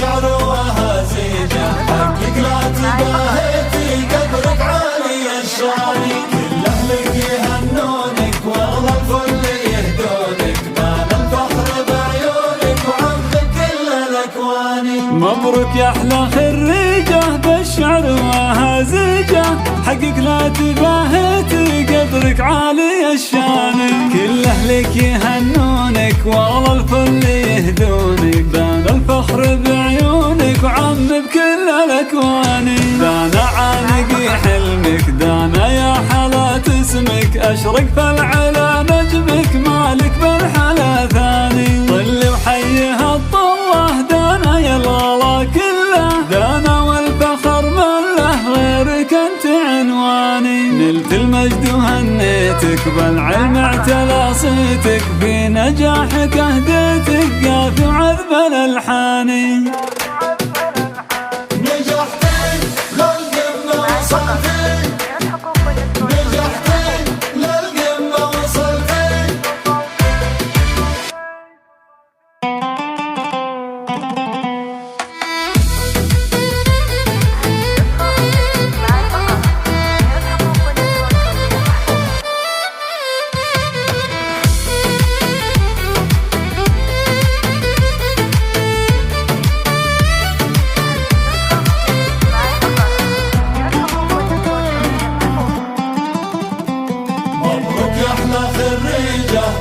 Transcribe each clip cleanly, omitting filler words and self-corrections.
بالشعر وهزيجه، حقك لا تباهيتي قدرك عالي الشان. كل اهلك يهنونك والله الفل يهدونك، بان الفخر بعيونك وعمك كل الاكوان. مبروك يا احلى خريجه بالشعر وهزيجه، حقك لا تباهيتي قدرك عالي الشان. كل اهلك يهنونك والله الفل يهدونك، بان الفخر بعيونك وعم بكل الاكوان. دانا عانقي حلمك دانا يا حالات اسمك، اشرق في العلا نجمك مالك بالحلا ثاني. طل وحيها الطله دانا يا الغلا كله، دانا والفخر مله غيرك انت عنواني. نلت المجد وهنيتك بالعلم اعتلى صيتك، بنجاحك اهديتك قافي وعذب الالحان.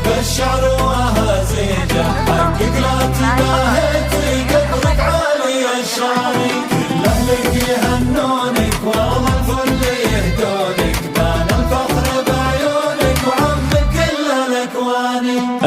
بالشعر وهزيجه، حقك لا تباهيتي قدرك عالي الشان. كل اهلك يهنونك والله الفل يهدونك، بان الفخر بعيونك وعمك كل الاكوان.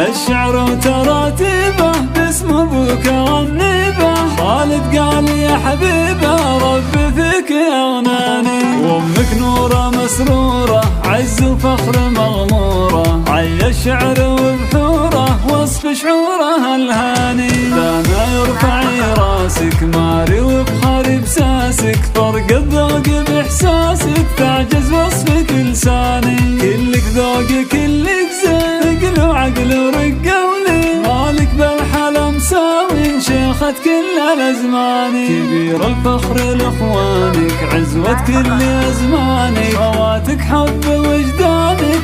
الشعر وتراتيبه باسم ابوك والنيبه، خالد قال يا حبيبه ربي فيك يغناني. وامك نوره مسروره عز وفخر مغموره، عي الشعر وبحوره وصف شعوره الهاني. دانا يرفعي راسك ماري وبخاري بساسك، فرق الذوق باحساسك تعجز وصفك لساني. كلك ذوق كلك زين ثقل وعقل ورقه ولين، مالك بالحلا مساوي شيخة كل الازمان. كبير الفخر لاخوانك عزوة كل ازمانك، خواتك حب وجدانك